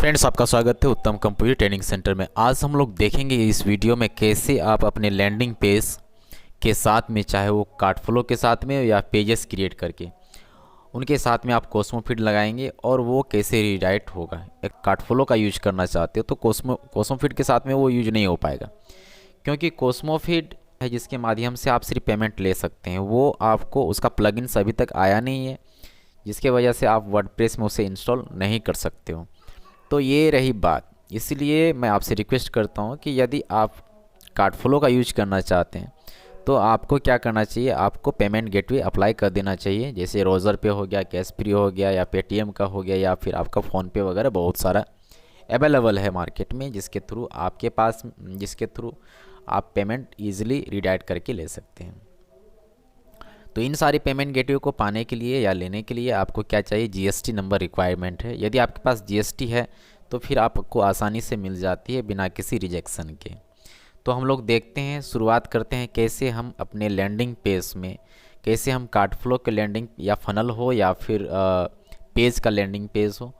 Friends, आपका स्वागत है उत्तम कंप्यूटर ट्रेनिंग सेंटर में। आज हम लोग देखेंगे इस वीडियो में कैसे आप अपने लैंडिंग पेज के साथ में, चाहे वो कार्ड फ्लो के साथ में या पेजेस क्रिएट करके, उनके साथ में आप कोस्मो फीड लगाएंगे और वो कैसे रीडायरेक्ट होगा। एक कार्ड फ्लो का यूज करना चाहते हो तो कोस्मो फीड के साथ में वो यूज नहीं हो पाएगा, क्योंकि कोस्मो फीड है जिसके माध्यम से आप सिर्फ पेमेंट ले सकते हैं। वो आपको उसका प्लगइन्स अभी तक आया नहीं है, जिसके वजह से आप वर्डप्रेस में उसे इंस्टॉल नहीं कर सकते हो। तो ये रही बात। इसलिए मैं आपसे रिक्वेस्ट करता हूँ कि यदि आप कार्ड फ्लो का यूज करना चाहते हैं तो आपको क्या करना चाहिए, आपको पेमेंट गेटवे अप्लाई कर देना चाहिए। जैसे रोज़र पे हो गया, कैश फ्री हो गया, या पेटीएम का हो गया, या फिर आपका फ़ोनपे वगैरह बहुत सारा अवेलेबल है मार्केट में, जिसके थ्रू आप पेमेंट ईजिली रिडायरेक्ट करके ले सकते हैं। तो इन सारी पेमेंट गेटवे को पाने के लिए या लेने के लिए आपको क्या चाहिए, जीएसटी नंबर रिक्वायरमेंट है। यदि आपके पास जीएसटी है तो फिर आपको आसानी से मिल जाती है बिना किसी रिजेक्शन के। तो हम लोग देखते हैं, शुरुआत करते हैं कैसे हम अपने लैंडिंग पेज में, कैसे हम कार्ड फ्लो के लैंडिंग या फनल हो या फिर पेज का लैंडिंग पेज हो,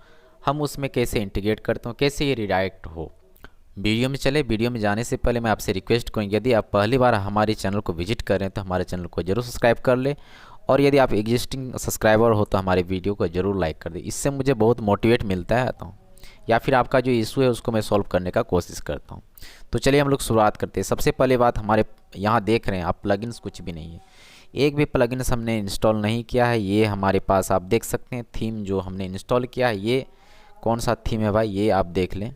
हम उसमें कैसे इंटीग्रेट करते हो, कैसे ये रिडायरेक्ट हो। वीडियो में चले। वीडियो में जाने से पहले मैं आपसे रिक्वेस्ट करूँगी, यदि आप पहली बार हमारे चैनल को विजिट कर रहे हैं तो हमारे चैनल को जरूर सब्सक्राइब कर ले, और यदि आप एग्जिस्टिंग सब्सक्राइबर हो तो हमारे वीडियो को जरूर लाइक कर दे। इससे मुझे बहुत मोटिवेट मिलता है या फिर आपका जो इशू है उसको मैं सॉल्व करने का कोशिश करता हूँ। तो चलिए हम लोग शुरुआत करते हैं। सबसे पहले बात, हमारे यहाँ देख रहे हैं आप प्लगइन्स कुछ भी नहीं है, एक भी प्लगइन्स हमने इंस्टॉल नहीं किया है। ये हमारे पास आप देख सकते हैं थीम जो हमने इंस्टॉल किया है, ये कौन सा थीम है भाई, ये आप देख लें।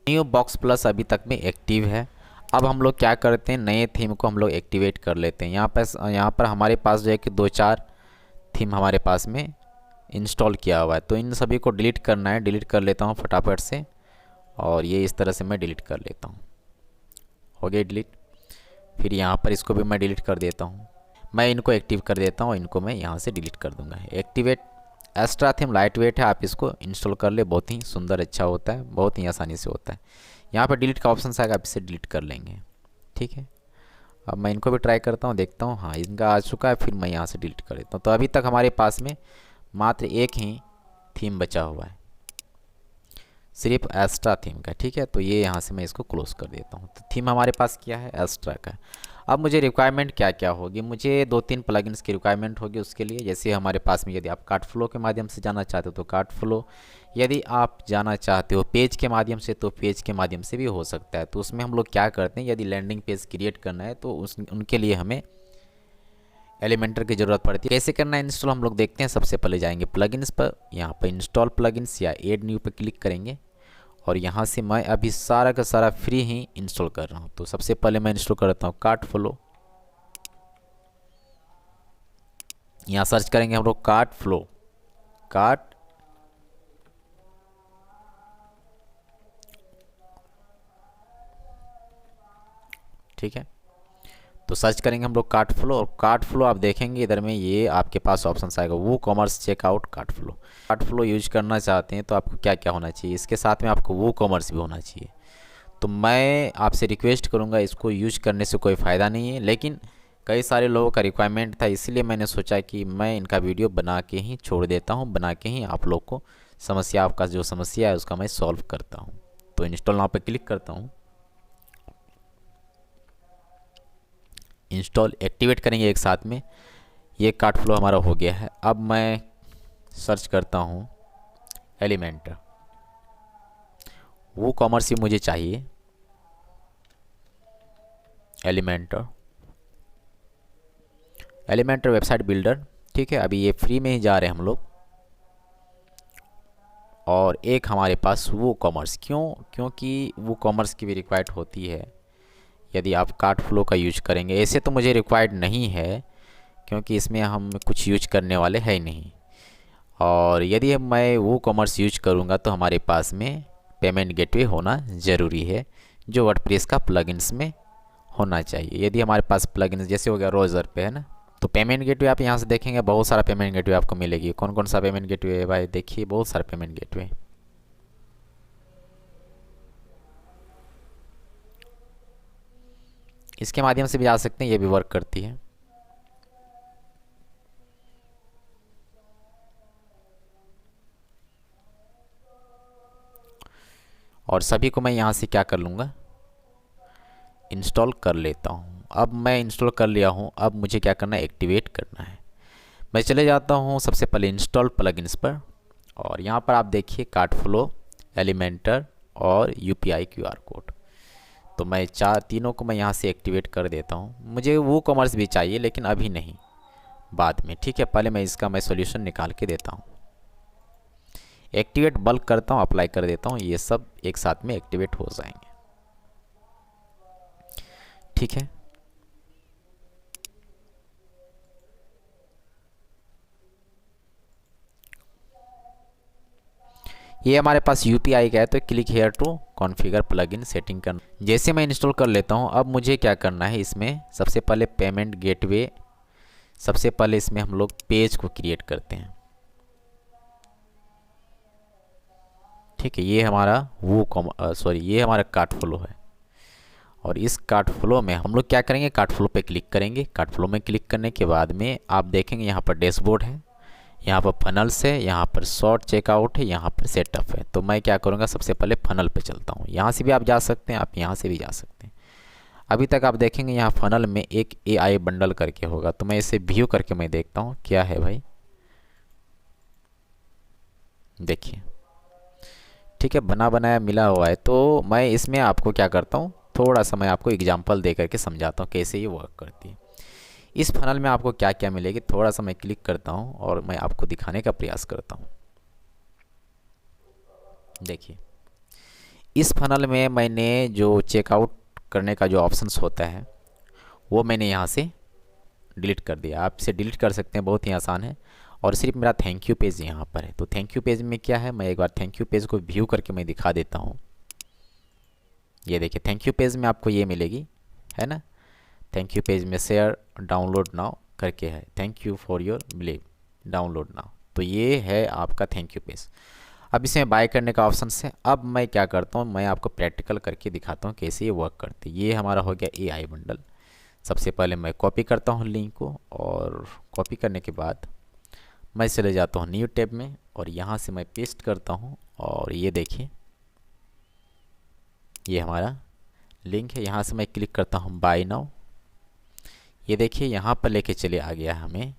न्यू बॉक्स प्लस अभी तक में एक्टिव है। अब हम लोग क्या करते हैं, नए थीम को हम लोग एक्टिवेट कर लेते हैं। यहाँ पर हमारे पास जो है कि 2-4 थीम हमारे पास में इंस्टॉल किया हुआ है, तो इन सभी को डिलीट करना है। डिलीट कर लेता हूँ फटाफट से, और ये इस तरह से मैं डिलीट कर लेता हूँ। हो गया डिलीट। फिर यहाँ पर इसको भी मैं डिलीट कर देता हूँ। मैं इनको एक्टिव कर देता हूँ, इनको मैं यहाँ से डिलीट कर दूँगा। Activate extra theme light weight है, आप इसको इंस्टॉल कर ले, बहुत ही सुंदर अच्छा होता है, बहुत ही आसानी से होता है। यहाँ पर डिलीट का ऑप्शन आएगा, आप इसे डिलीट कर लेंगे। ठीक है, अब मैं इनको भी ट्राई करता हूँ, देखता हूँ। हाँ, इनका आ चुका है, फिर मैं यहाँ से डिलीट कर देता हूँ। तो अभी तक हमारे पास में मात्र एक ही थीम बचा हुआ है, सिर्फ एक्स्ट्रा थीम का। ठीक है, तो ये यहाँ से मैं इसको क्लोज कर देता हूँ। तो थीम हमारे पास क्या है, एक्स्ट्रा का। अब मुझे रिक्वायरमेंट क्या क्या होगी, मुझे 2-3 प्लगइन्स की रिक्वायरमेंट होगी उसके लिए। जैसे हमारे पास में, यदि आप कार्ड फ्लो के माध्यम से जाना चाहते हो तो कार्ड फ्लो, यदि आप जाना चाहते हो पेज के माध्यम से तो पेज के माध्यम से भी हो सकता है। तो उसमें हम लोग क्या करते हैं, यदि लैंडिंग पेज क्रिएट करना है तो उनके लिए हमें एलिमेंटर की ज़रूरत पड़ती है। कैसे करना है इंस्टॉल, हम लोग देखते हैं। सबसे पहले जाएंगे प्लगइन्स पर, यहाँ पर इंस्टॉल प्लगइन्स या एड न्यू पर क्लिक करेंगे, और यहाँ से मैं अभी सारा का सारा फ्री ही इंस्टॉल कर रहा हूँ। तो सबसे पहले मैं इंस्टॉल करता हूँ कार्ड फ्लो। यहाँ सर्च करेंगे हम लोग कार्ड फ्लो, कार्ड ठीक है। तो सर्च करेंगे हम लोग कार्ड फ्लो, और कार्ड फ्लो आप देखेंगे इधर में ये आपके पास ऑप्शन आएगा, WooCommerce checkout card flow. Card flow use करना चाहते हैं तो आपको क्या क्या होना चाहिए, इसके साथ में आपको वो कॉमर्स भी होना चाहिए। तो मैं आपसे रिक्वेस्ट करूँगा, इसको यूज करने से कोई फ़ायदा नहीं है, लेकिन कई सारे लोगों का रिक्वायरमेंट था, इसलिए मैंने सोचा कि मैं इनका वीडियो बना के ही छोड़ देता हूँ, बना के ही आप लोग को समस्या, आपका जो समस्या है उसका मैं सॉल्व करता हूँ। तो इंस्टॉल नाउ पे क्लिक करता हूँ, इंस्टॉल एक्टिवेट करेंगे एक साथ में। ये कार्ड फ्लो हमारा हो गया है। अब मैं सर्च करता हूँ एलिमेंटर, वो कॉमर्स ही मुझे चाहिए, एलिमेंटर वेबसाइट बिल्डर। ठीक है, अभी ये फ्री में ही जा रहे हैं हम लोग। और एक हमारे पास वो कॉमर्स, क्योंकि वो कॉमर्स की भी रिक्वायर्ड होती है यदि आप कार्ड फ्लो का यूज करेंगे। ऐसे तो मुझे रिक्वायर्ड नहीं है, क्योंकि इसमें हम कुछ यूज करने वाले हैं ही नहीं। और यदि मैं वो कॉमर्स यूज करूँगा तो हमारे पास में पेमेंट गेटवे होना ज़रूरी है, जो वर्डप्रेस का प्लगइन्स में होना चाहिए। यदि हमारे पास प्लगइन्स जैसे हो गया रोज़र पे है ना, तो पेमेंट गेटवे आप यहाँ से देखेंगे, बहुत सारा पेमेंट गेटवे आपको मिलेगी। कौन कौन सा पेमेंट गेटवे है भाई, देखिए बहुत सारे पेमेंट गेटवे। इसके माध्यम से भी आ सकते हैं, ये भी वर्क करती है। और सभी को मैं यहाँ से क्या कर लूँगा, इंस्टॉल कर लेता हूँ। अब मैं इंस्टॉल कर लिया हूँ, अब मुझे क्या करना है, एक्टिवेट करना है। मैं चले जाता हूँ सबसे पहले इंस्टॉल प्लगइन्स पर, और यहाँ पर आप देखिए कार्टफ्लो, एलिमेंटर और यूपीआई क्यूआर कोड। तो मैं तीनों को मैं यहाँ से एक्टिवेट कर देता हूँ। मुझे वो कॉमर्स भी चाहिए लेकिन अभी नहीं, बाद में, ठीक है। पहले मैं इसका सोल्यूशन निकाल के देता हूँ। एक्टिवेट बल्क करता हूँ, अप्लाई कर देता हूँ, ये सब एक साथ में एक्टिवेट हो जाएंगे, ठीक है। ये हमारे पास यूपीआई का है, तो click here to configure plugin setting कर। जैसे मैं इंस्टॉल कर लेता हूँ, अब मुझे क्या करना है, इसमें सबसे पहले पेमेंट गेटवे, सबसे पहले इसमें हम लोग पेज को क्रिएट करते हैं, ठीक है। ये हमारा ये हमारा कार्ट फ्लो है, और इस कार्ट फ्लो में हम लोग क्या करेंगे, कार्ट फ्लो पे क्लिक करेंगे। कार्ट फ्लो में क्लिक करने के बाद में आप देखेंगे यहाँ पर डैशबोर्ड है, यहाँ पर फनल्स है, यहाँ पर शॉर्ट चेकआउट है, यहाँ पर सेटअप है। तो मैं क्या करूँगा, सबसे पहले फनल पे चलता हूँ। यहाँ से भी आप जा सकते हैं, आप यहाँ से भी जा सकते हैं। अभी तक आप देखेंगे यहाँ फनल में एक AI बंडल करके होगा, तो मैं इसे व्यू करके मैं देखता हूँ क्या है भाई, देखिए, ठीक है, बना बनाया मिला हुआ है। तो मैं इसमें आपको क्या करता हूँ, थोड़ा सा मैं आपको एग्जाम्पल दे करके समझाता हूँ कैसे ये वर्क करती है। इस फनल में आपको क्या क्या मिलेगी, थोड़ा सा मैं क्लिक करता हूँ और मैं आपको दिखाने का प्रयास करता हूँ। देखिए, इस फनल में मैंने जो चेकआउट करने का जो ऑप्शंस होता है वो मैंने यहाँ से डिलीट कर दिया। आप इसे डिलीट कर सकते हैं, बहुत ही आसान है। और सिर्फ मेरा थैंक यू पेज यहाँ पर है। तो थैंक यू पेज में क्या है, मैं एक बार थैंक यू पेज को व्यू करके मैं दिखा देता हूँ। ये देखिए, थैंक यू पेज में आपको ये मिलेगी, है ना। थैंक यू पेज में शेयर डाउनलोड नाउ करके है, thank you for your believe download now. तो ये है आपका थैंक यू पेज। अब इसमें बाय करने का ऑप्शन है। अब मैं क्या करता हूँ, मैं आपको प्रैक्टिकल करके दिखाता हूँ कैसे ये वर्क करती है। ये हमारा हो गया AI बंडल। सबसे पहले मैं कॉपी करता हूँ लिंक को, और कॉपी करने के बाद मैं चले जाता हूँ न्यू टैब में, और यहाँ से मैं पेस्ट करता हूँ। और ये देखिए, ये हमारा लिंक है। यहाँ से मैं क्लिक करता हूँ बाय नाउ। ये देखिए, यहाँ पर लेके चले आ गया, हमें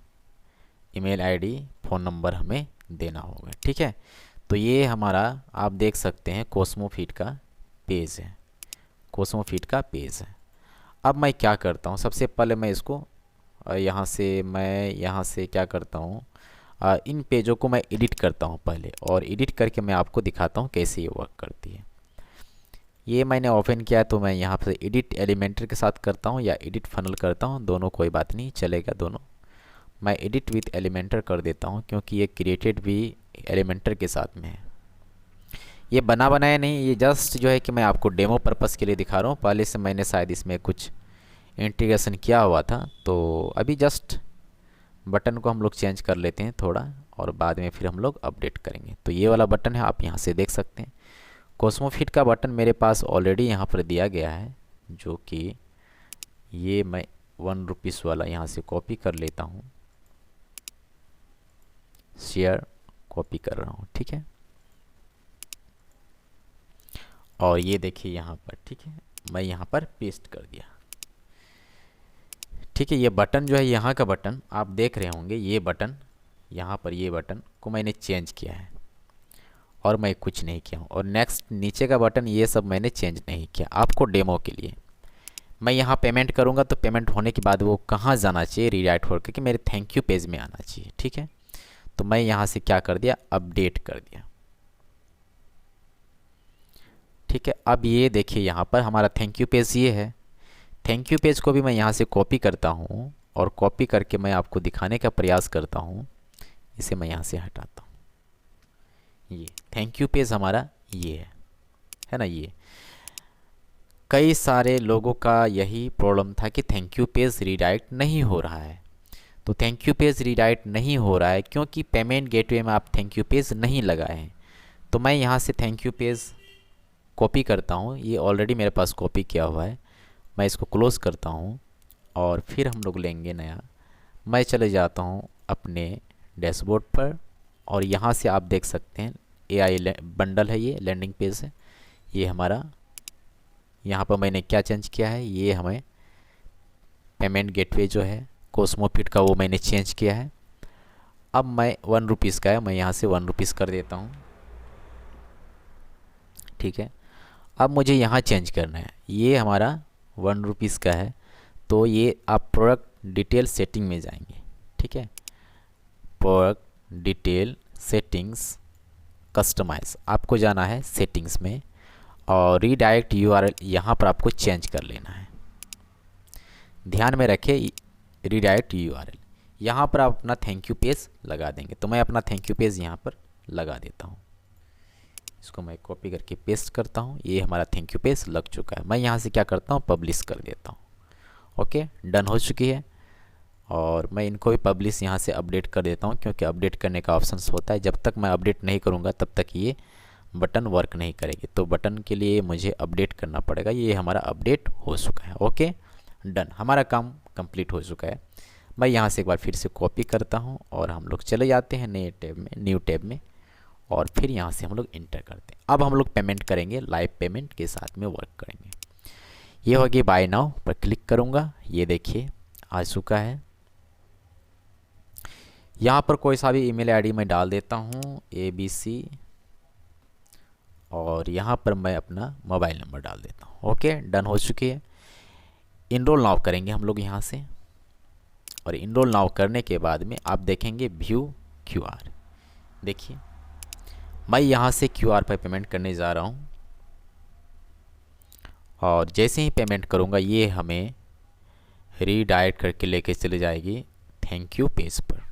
ईमेल आईडी, फ़ोन नंबर हमें देना होगा, ठीक है। तो ये हमारा आप देख सकते हैं कॉस्मोफिट का पेज है, कॉस्मोफिट का पेज है। अब मैं क्या करता हूँ, सबसे पहले मैं इसको यहाँ से क्या करता हूँ, इन पेजों को मैं एडिट करता हूँ पहले, और एडिट करके मैं आपको दिखाता हूँ कैसे ये वर्क करती है। ये मैंने ओपन किया है, तो मैं यहाँ पर एडिट एलिमेंटर के साथ करता हूँ या एडिट फनल करता हूँ, दोनों कोई बात नहीं, चलेगा दोनों। मैं एडिट विथ एलिमेंटर कर देता हूँ क्योंकि ये क्रिएटेड भी एलिमेंटर के साथ में है। ये बना बनाया नहीं, ये जस्ट जो है कि मैं आपको डेमो पर्पस के लिए दिखा रहा हूँ। पहले से मैंने शायद इसमें कुछ इंटीग्रेशन किया हुआ था, तो अभी जस्ट बटन को हम लोग चेंज कर लेते हैं थोड़ा, और बाद में फिर हम लोग अपडेट करेंगे। तो ये वाला बटन है, आप यहाँ से देख सकते हैं। कॉस्मोफिट का बटन मेरे पास ऑलरेडी यहाँ पर दिया गया है, जो कि ये मैं ₹1 वाला यहाँ से कॉपी कर लेता हूँ, शेयर कॉपी कर रहा हूँ, ठीक है। और ये देखिए यहाँ पर, ठीक है, मैं यहाँ पर पेस्ट कर दिया, ठीक है। ये बटन जो है, यहाँ का बटन आप देख रहे होंगे, ये बटन यहाँ पर, ये बटन को मैंने चेंज किया है, और मैं कुछ नहीं किया हूँ। और नेक्स्ट नीचे का बटन, ये सब मैंने चेंज नहीं किया, आपको डेमो के लिए। मैं यहाँ पेमेंट करूँगा, तो पेमेंट होने के बाद वो कहाँ जाना चाहिए, रीराइट होकर कि मेरे थैंक यू पेज में आना चाहिए, ठीक है। तो मैं यहाँ से क्या कर दिया, अपडेट कर दिया, ठीक है। अब ये देखिए, यहाँ पर हमारा थैंक यू पेज ये है। थैंक यू पेज को भी मैं यहाँ से कॉपी करता हूँ, और कॉपी करके मैं आपको दिखाने का प्रयास करता हूँ। इसे मैं यहाँ से हटाता हूँ। ये थैंक यू पेज हमारा ये है ना। ये कई सारे लोगों का यही प्रॉब्लम था कि थैंक यू पेज रीडायरेक्ट नहीं हो रहा है। तो थैंक यू पेज रीडायरेक्ट नहीं हो रहा है क्योंकि पेमेंट गेटवे में आप थैंक यू पेज नहीं लगाए हैं। तो मैं यहाँ से थैंक यू पेज कॉपी करता हूँ, ये ऑलरेडी मेरे पास कॉपी किया हुआ है। मैं इसको क्लोज़ करता हूँ, और फिर हम लोग लेंगे नया। मैं चले जाता हूँ अपने डैशबोर्ड पर, और यहाँ से आप देख सकते हैं AI बंडल है, ये लैंडिंग पेज है। ये हमारा यहाँ पर मैंने क्या चेंज किया है, ये हमें पेमेंट गेटवे जो है कॉस्मोफिट का वो मैंने चेंज किया है। अब मैं 1 रुपीज़ का है, मैं यहाँ से 1 रुपीज़ कर देता हूँ। ठीक है, अब मुझे यहाँ चेंज करना है, ये हमारा 1 रुपीज़ का है, तो ये आप प्रोडक्ट डिटेल सेटिंग में जाएंगे। ठीक है, प्रोडक्ट डिटेल सेटिंग्स कस्टमाइज, आपको जाना है सेटिंग्स में और रीडायरेक्ट यूआरएल यहाँ पर आपको चेंज कर लेना है। ध्यान में रखें रीडायरेक्ट यूआरएल, यहाँ पर आप अपना थैंक यू पेज लगा देंगे। तो मैं अपना थैंक यू पेज यहाँ पर लगा देता हूँ, इसको मैं कॉपी करके पेस्ट करता हूँ। ये हमारा थैंक यू पेज लग चुका है। मैं यहाँ से क्या करता हूँ, पब्लिश कर देता हूँ। ओके, डन हो चुकी है। और मैं इनको भी पब्लिश यहाँ से अपडेट कर देता हूँ, क्योंकि अपडेट करने का ऑप्शन होता है। जब तक मैं अपडेट नहीं करूँगा तब तक ये बटन वर्क नहीं करेगी, तो बटन के लिए मुझे अपडेट करना पड़ेगा। ये हमारा अपडेट हो चुका है। ओके, डन, हमारा काम कंप्लीट हो चुका है। मैं यहाँ से एक बार फिर से कॉपी करता हूँ और हम लोग चले जाते हैं नए टैब में, न्यू टैब में, और फिर यहाँ से हम लोग इंटर करते हैं। अब हम लोग पेमेंट करेंगे, लाइव पेमेंट के साथ में वर्क करेंगे। ये होगी बाय नाउ पर क्लिक करूँगा, ये देखिए आ चुका है। यहाँ पर कोई सा भी ईमेल आईडी मैं डाल देता हूँ ABC, और यहाँ पर मैं अपना मोबाइल नंबर डाल देता हूँ। ओके, डन हो चुकी है। इनरोल नाउ करेंगे हम लोग यहाँ से, और इनरोल नाउ करने के बाद में आप देखेंगे व्यू QR। देखिए मैं यहाँ से QR पर पेमेंट करने जा रहा हूँ, और जैसे ही पेमेंट करूँगा ये हमें रीडायरेक्ट करके लेके चले जाएगी थैंक यू पेज पर।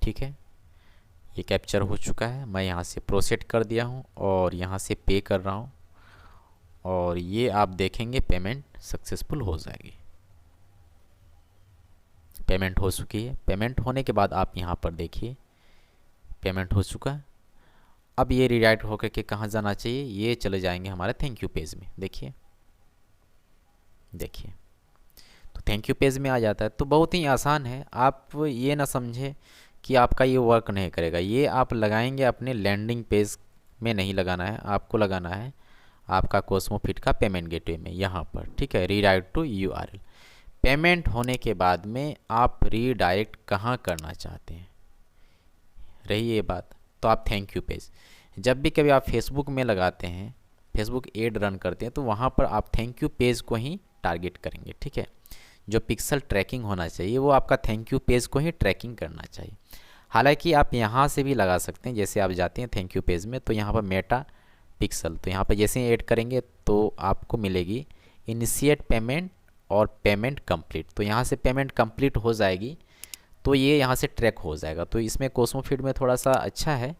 ठीक है, ये कैप्चर हो चुका है। मैं यहाँ से प्रोसीड कर दिया हूँ और यहाँ से पे कर रहा हूँ, और ये आप देखेंगे पेमेंट सक्सेसफुल हो जाएगी। पेमेंट हो चुकी है। पेमेंट होने के बाद आप यहाँ पर देखिए पेमेंट हो चुका है। अब ये रीडायरेक्ट होकर के कहाँ जाना चाहिए, ये चले जाएंगे हमारे थैंक यू पेज में। देखिए देखिए, तो थैंक यू पेज में आ जाता है। तो बहुत ही आसान है, आप ये ना समझे कि आपका ये वर्क नहीं करेगा। ये आप लगाएंगे अपने लैंडिंग पेज में, नहीं लगाना है, आपको लगाना है आपका कॉस्मोफिट का पेमेंट गेटवे में, यहाँ पर। ठीक है, रीडायरेक्ट टू URL। पेमेंट होने के बाद में आप रीडायरेक्ट कहाँ करना चाहते हैं, रही ये बात। तो आप थैंक यू पेज, जब भी कभी आप फेसबुक में लगाते हैं, फेसबुक एड रन करते हैं, तो वहाँ पर आप थैंक यू पेज को ही टारगेट करेंगे। ठीक है, जो पिक्सल ट्रैकिंग होना चाहिए वो आपका थैंक यू पेज को ही ट्रैकिंग करना चाहिए। हालांकि आप यहाँ से भी लगा सकते हैं, जैसे आप जाते हैं थैंक यू पेज में, तो यहाँ पर मेटा पिक्सल, तो यहाँ पर जैसे ही ऐड करेंगे तो आपको मिलेगी इनिशिएट पेमेंट और पेमेंट कंप्लीट। तो यहाँ से पेमेंट कंप्लीट हो जाएगी, तो ये यहाँ से ट्रैक हो जाएगा। तो इसमें कॉस्मोफिट में थोड़ा सा अच्छा है,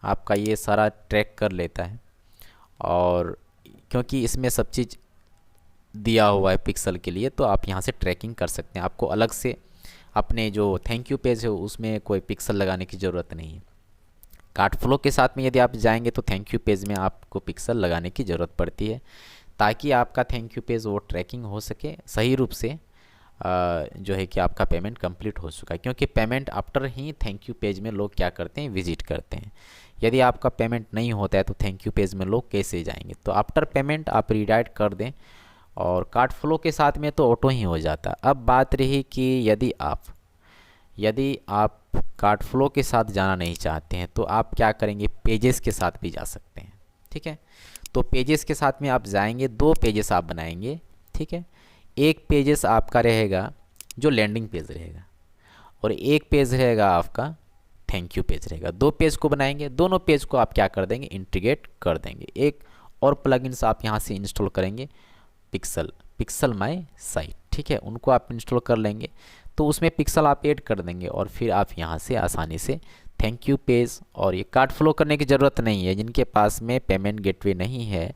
आपका ये सारा ट्रैक कर लेता है, और क्योंकि इसमें सब चीज़ दिया हुआ है पिक्सल के लिए, तो आप यहाँ से ट्रैकिंग कर सकते हैं। आपको अलग से अपने जो थैंक यू पेज है उसमें कोई पिक्सल लगाने की ज़रूरत नहीं है। कार्ट फ्लो के साथ में यदि आप जाएंगे तो थैंक यू पेज में आपको पिक्सल लगाने की ज़रूरत पड़ती है, ताकि आपका थैंक यू पेज वो ट्रैकिंग हो सके सही रूप से, जो है कि आपका पेमेंट कंप्लीट हो चुका है। क्योंकि payment after he thank you page में लोग क्या करते हैं, विजिट करते हैं। यदि आपका पेमेंट नहीं होता है तो थैंक यू पेज में लोग कैसे जाएंगे। तो आफ्टर पेमेंट आप रीडायरेक्ट कर दें, और कार्ट फ्लो के साथ में तो ऑटो ही हो जाता है। अब बात रही कि यदि आप कार्ट फ्लो के साथ जाना नहीं चाहते हैं, तो आप क्या करेंगे, पेजेस के साथ भी जा सकते हैं। ठीक है, तो पेजेस के साथ में आप जाएंगे, 2 पेजेस आप बनाएंगे। ठीक है, एक पेजेस आपका रहेगा जो लैंडिंग पेज रहेगा, और एक पेज रहेगा आपका थैंक यू पेज रहेगा। 2 पेज को बनाएंगे, दोनों पेज को आप क्या कर देंगे, इंटीग्रेट कर देंगे। एक और प्लगइन्स आप यहाँ से इंस्टॉल करेंगे, पिक्सल माय साइट। ठीक है, उनको आप इंस्टॉल कर लेंगे, तो उसमें पिक्सल आप ऐड कर देंगे, और फिर आप यहाँ से आसानी से थैंक यू पेज, और ये कार्ट फ्लो करने की ज़रूरत नहीं है। जिनके पास में पेमेंट गेटवे नहीं है,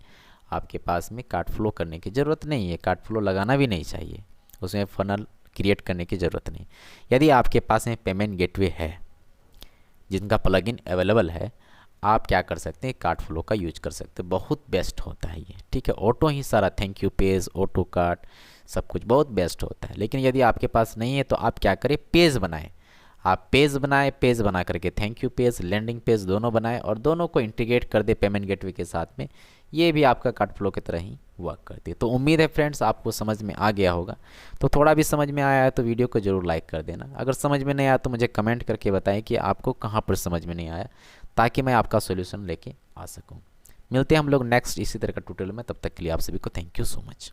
आपके पास में कार्ट फ्लो करने की ज़रूरत नहीं है, कार्ट फ्लो लगाना भी नहीं चाहिए, उसमें फनल क्रिएट करने की ज़रूरत नहीं। यदि आपके पास में पेमेंट गेटवे है जिनका प्लगइन अवेलेबल है, आप क्या कर सकते हैं, कार्ट फ्लो का यूज कर सकते हैं, बहुत बेस्ट होता है ये। ठीक है, ऑटो ही सारा thank you page, auto cart सब कुछ बहुत बेस्ट होता है। लेकिन यदि आपके पास नहीं है तो आप क्या करें, पेज बनाएं। आप पेज बनाएं, पेज बना करके thank you page, landing page दोनों बनाएं और दोनों को इंटीग्रेट कर दे पेमेंट गेटवे के साथ में। ये भी आपका कार्ड फ्लो की तरह ही वर्क करती है। तो उम्मीद है फ्रेंड्स आपको समझ में आ गया होगा। तो थोड़ा भी समझ में आया है तो वीडियो को जरूर लाइक कर देना। अगर समझ में नहीं आया तो मुझे कमेंट करके बताएं कि आपको कहाँ पर समझ में नहीं आया, ताकि मैं आपका सोल्यूशन लेके आ सकूँ। मिलते हैं हम लोग नेक्स्ट इसी तरह का ट्यूटोरियल में। तब तक के लिए आप सभी को थैंक यू सो मच।